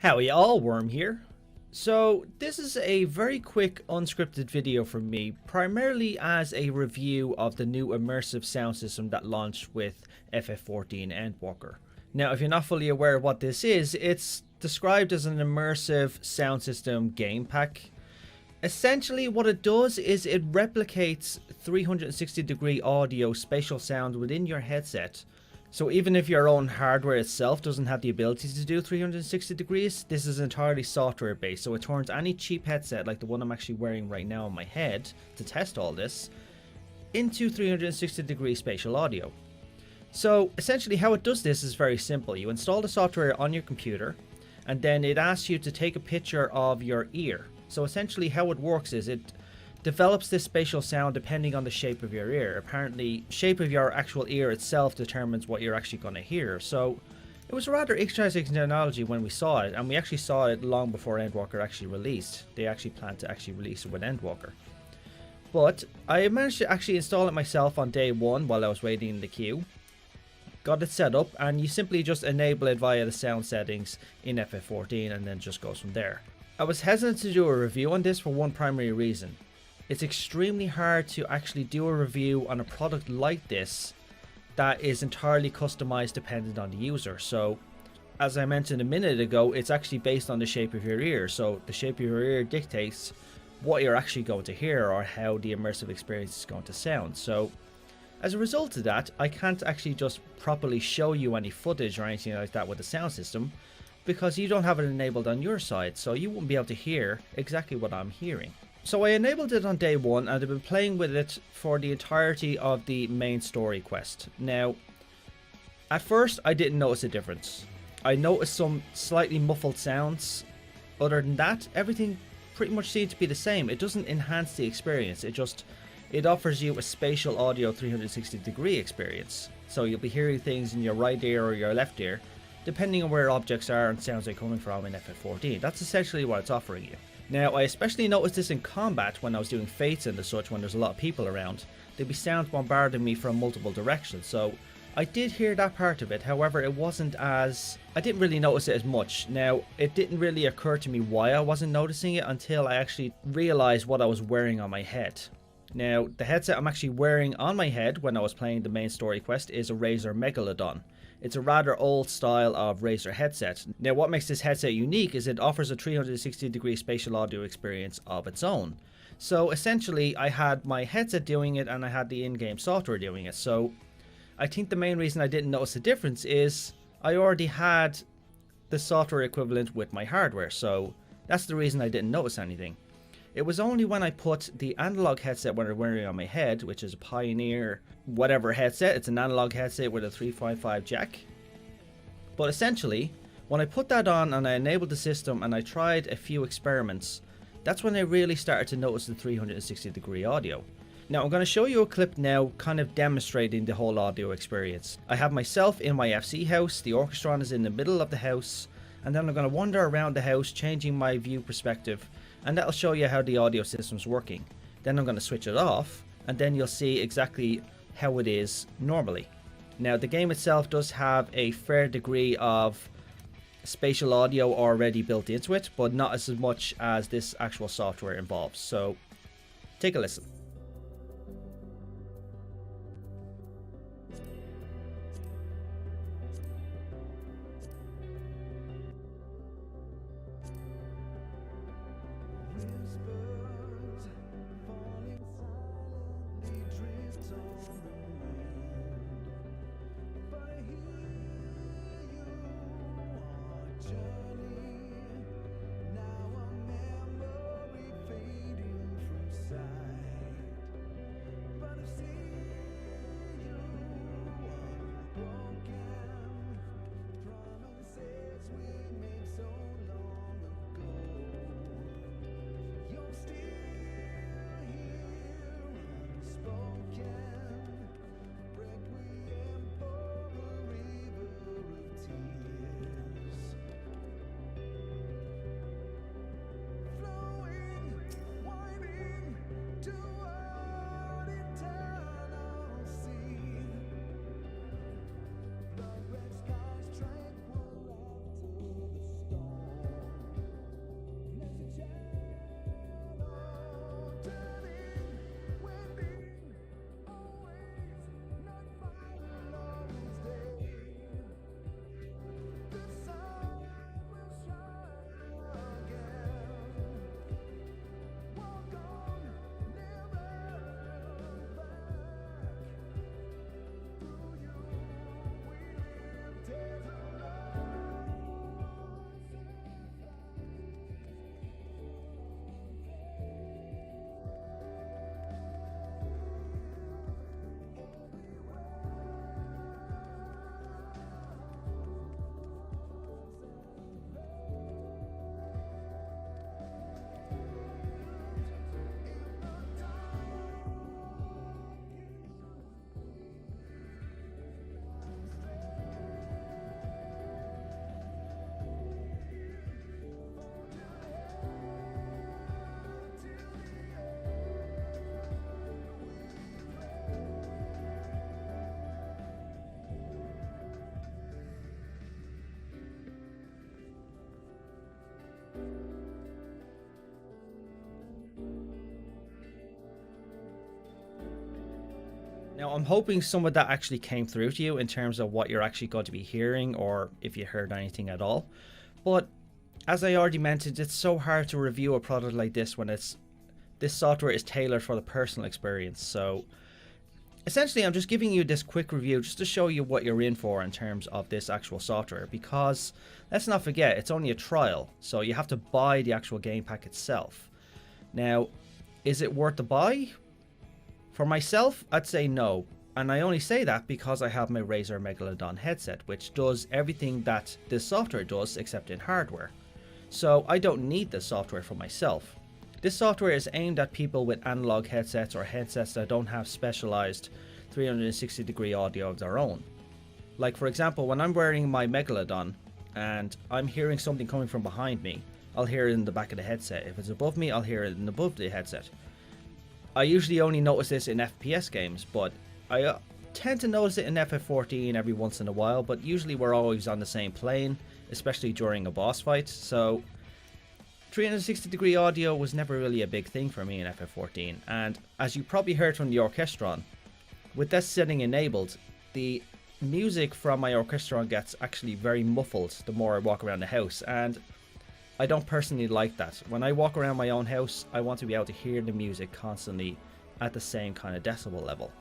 Howdy all, Worm here. So this is a very quick unscripted video from me, primarily as a review of the new immersive sound system that launched with FF14 Endwalker. Now if you're not fully aware of what this is, it's described as an immersive sound system game pack. Essentially what it does is it replicates 360-degree audio spatial sound within your headset. So even if your own hardware itself doesn't have the ability to do 360 degrees, this is entirely software based. So it turns any cheap headset like the one I'm actually wearing right now on my head to test all this into 360 degree spatial audio. So essentially how it does this is very simple. You install the software on your computer and then it asks you to take a picture of your ear. So essentially how it works is it develops this spatial sound depending on the shape of your ear. Apparently, shape of your actual ear itself determines what you're actually going to hear. So it was a rather interesting technology when we saw it, and we actually saw it long before Endwalker actually released. They actually planned to actually release it with Endwalker. But I managed to actually install it myself on day one while I was waiting in the queue. Got it set up, and you simply just enable it via the sound settings in FF14 and then just goes from there. I was hesitant to do a review on this for one primary reason. It's extremely hard to actually do a review on a product like this that is entirely customized dependent on the user. So as I mentioned a minute ago, it's actually based on the shape of your ear. So the shape of your ear dictates what you're actually going to hear or how the immersive experience is going to sound. So as a result of that, I can't actually just properly show you any footage or anything like that with the sound system because you don't have it enabled on your side. So you won't be able to hear exactly what I'm hearing. So I enabled it on day one and I've been playing with it for the entirety of the main story quest. Now, at first I didn't notice a difference. I noticed some slightly muffled sounds. Other than that, everything pretty much seemed to be the same. It doesn't enhance the experience, it offers you a spatial audio 360 degree experience. So you'll be hearing things in your right ear or your left ear, depending on where objects are and sounds are coming from in FF14. That's essentially what it's offering you. Now, I especially noticed this in combat when I was doing fates and such when there's a lot of people around. There'd be sounds bombarding me from multiple directions, so I did hear that part of it. However, it wasn't as... I didn't really notice it as much. Now, it didn't really occur to me why I wasn't noticing it until I actually realised what I was wearing on my head. Now, the headset I'm actually wearing on my head when I was playing the main story quest is a Razer Megalodon. It's a rather old style of Razer headset. Now what makes this headset unique is it offers a 360 degree spatial audio experience of its own. So essentially I had my headset doing it and I had the in-game software doing it. So I think the main reason I didn't notice the difference is I already had the software equivalent with my hardware. So that's the reason I didn't notice anything. It was only when I put the analog headset when I'm wearing on my head, which is a Pioneer whatever headset, it's an analog headset with a 3.5 jack. But essentially, when I put that on and I enabled the system and I tried a few experiments, that's when I really started to notice the 360 degree audio. Now I'm going to show you a clip now kind of demonstrating the whole audio experience. I have myself in my FC house, the Orchestron is in the middle of the house, and then I'm going to wander around the house changing my view perspective, and that'll show you how the audio system's working. Then I'm going to switch it off and then you'll see exactly how it is normally. Now the game itself does have a fair degree of spatial audio already built into it, but not as much as this actual software involves. So take a listen. Now, I'm hoping some of that actually came through to you in terms of what you're actually going to be hearing, or if you heard anything at all. But as I already mentioned, it's so hard to review a product like this when this software is tailored for the personal experience. So essentially, I'm just giving you this quick review just to show you what you're in for in terms of this actual software, because let's not forget, it's only a trial, so you have to buy the actual game pack itself. Now, is it worth the buy? For myself, I'd say no, and I only say that because I have my Razer Megalodon headset, which does everything that this software does except in hardware. So I don't need this software for myself. This software is aimed at people with analog headsets or headsets that don't have specialized 360-degree audio of their own. Like for example, when I'm wearing my Megalodon and I'm hearing something coming from behind me, I'll hear it in the back of the headset. If it's above me, I'll hear it above the headset. I usually only notice this in FPS games, but I tend to notice it in FF14 every once in a while, but usually we're always on the same plane, especially during a boss fight, so 360-degree audio was never really a big thing for me in FF14, and as you probably heard from the Orchestron, with this setting enabled, the music from my Orchestron gets actually very muffled the more I walk around the house, and I don't personally like that. When I walk around my own house, I want to be able to hear the music constantly at the same kind of decibel level.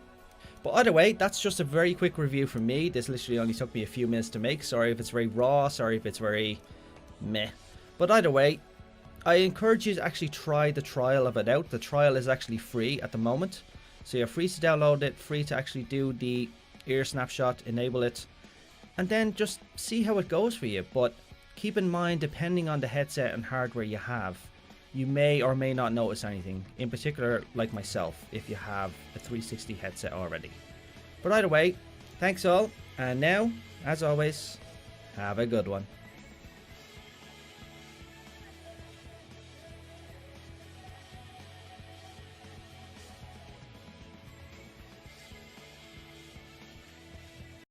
But either way, that's just a very quick review from me. This literally only took me a few minutes to make. Sorry if it's very raw, sorry if it's very meh. But either way, I encourage you to actually try the trial of it out. The trial is actually free at the moment. So you're free to download it, free to actually do the ear snapshot, enable it, and then just see how it goes for you. But keep in mind, depending on the headset and hardware you have, you may or may not notice anything, in particular like myself, if you have a 360 headset already. But either way, thanks all, and now, as always, have a good one.